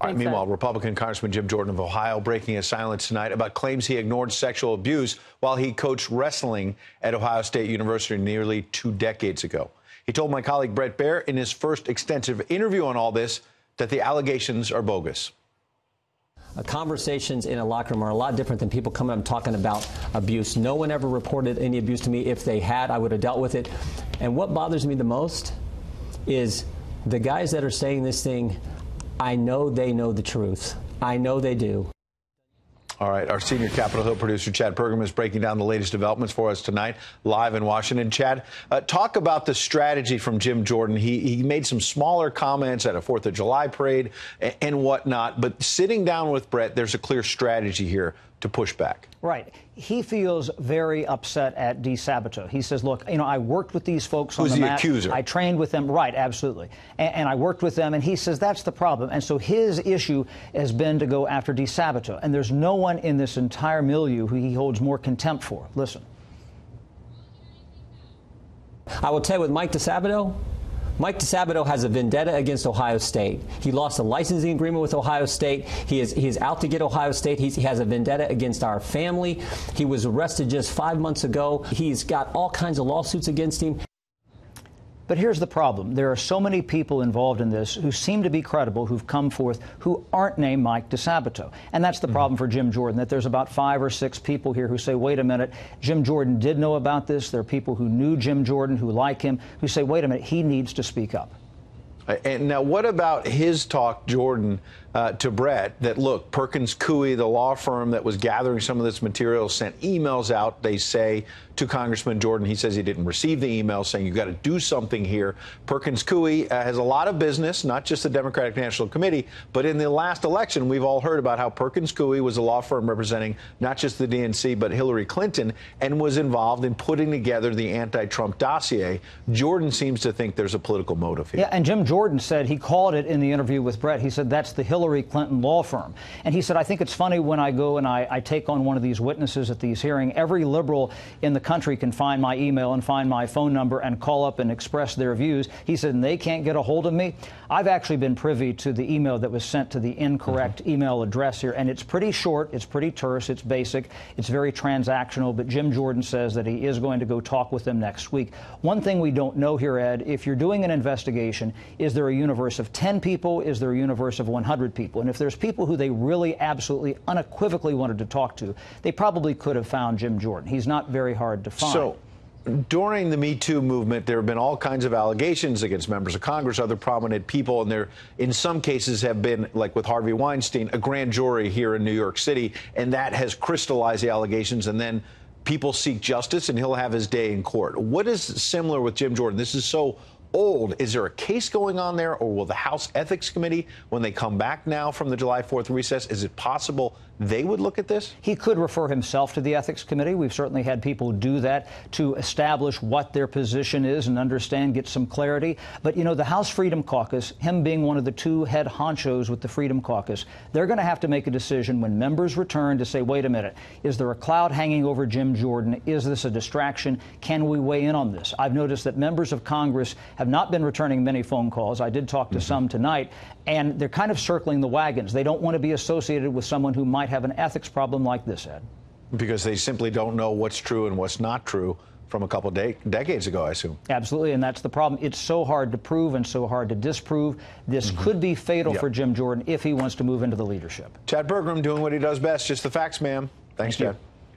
All right, meanwhile, Republican Congressman Jim Jordan of Ohio breaking his silence tonight about claims he ignored sexual abuse while he coached wrestling at Ohio State University nearly 2 decades ago. He told my colleague Brett Baer in his first extensive interview on all this that the allegations are bogus. Conversations in a locker room are a lot different than people coming up and talking about abuse. No one ever reported any abuse to me. If they had, I would have dealt with it. And what bothers me the most is the guys that are saying this thing, I know they know the truth. I know they do. All right, our senior Capitol Hill producer, Chad Pergram, is breaking down the latest developments for us tonight, live in Washington. Chad, talk about the strategy from Jim Jordan. He made some smaller comments at a 4th of July parade and whatnot, but sitting down with Brett, there's a clear strategy here to push back. Right. He feels very upset at DeSabato. He says, look, I worked with these folks on the mat. Who's the accuser? I trained with them. Right, absolutely. And I worked with them, and he says that's the problem. And so his issue has been to go after DeSabato. And there's no one in this entire milieu who he holds more contempt for. Listen. I will tell you with Mike DeSabato has a vendetta against Ohio State. He lost a licensing agreement with Ohio State. He is out to get Ohio State. He has a vendetta against our family. He was arrested just 5 months ago. He's got all kinds of lawsuits against him. But here's the problem. There are so many people involved in this who seem to be credible, who've come forth, who aren't named Mike DeSabato. And that's the problem for Jim Jordan, that there's about 5 or 6 people here who say, wait a minute, Jim Jordan did know about this. There are people who knew Jim Jordan, who like him, who say, wait a minute, he needs to speak up. And now, what about his talk, Jordan, to Brett, that, look, Perkins Coie, the law firm that was gathering some of this material, sent emails out, they say, to Congressman Jordan. He says he didn't receive the email, saying you've got to do something here. Perkins Coie has a lot of business, not just the Democratic National Committee, but in the last election, we've all heard about how Perkins Coie was a law firm representing not just the DNC, but Hillary Clinton, and was involved in putting together the anti-Trump dossier. Jordan seems to think there's a political motive here. Yeah, and Jim Jordan said, he called it in the interview with Brett, he said that's the Hillary Clinton law firm. And he said, I think it's funny when I go and I take on one of these witnesses at these hearings, every liberal in the country can find my email and find my phone number and call up and express their views. He said, and they can't get a hold of me. I've actually been privy to the email that was sent to the incorrect email address here, and it's pretty short, it's pretty terse, it's basic, it's very transactional, but Jim Jordan says that he is going to go talk with them next week. One thing we don't know here, Ed, if you're doing an investigation, is there a universe of 10 people? Is there a universe of 100 people? And if there's people who they really absolutely unequivocally wanted to talk to, they probably could have found Jim Jordan. He's not very hard to find. So, during the Me Too movement, there have been all kinds of allegations against members of Congress, other prominent people, and there, in some cases, have been, like with Harvey Weinstein, a grand jury here in New York City, and that has crystallized the allegations, and then people seek justice, and he'll have his day in court. What is similar with Jim Jordan? This is so old. Is there a case going on there, or will the House Ethics Committee, when they come back now from the July 4th recess, is it possible they would look at this? He could refer himself to the Ethics Committee. We've certainly had people do that to establish what their position is and understand, get some clarity. But, the House Freedom Caucus, him being one of the 2 head honchos with the Freedom Caucus, they're going to have to make a decision when members return to say, wait a minute, is there a cloud hanging over Jim Jordan? Is this a distraction? Can we weigh in on this? I've noticed that members of Congress have not been returning many phone calls. I did talk to some tonight, and they're kind of circling the wagons. They don't want to be associated with someone who might have an ethics problem like this, Ed. Because they simply don't know what's true and what's not true from a couple decades ago, I assume. Absolutely, and that's the problem. It's so hard to prove and so hard to disprove. This could be fatal for Jim Jordan if he wants to move into the leadership. Chad Pergram doing what he does best, just the facts, ma'am. Thanks, Chad.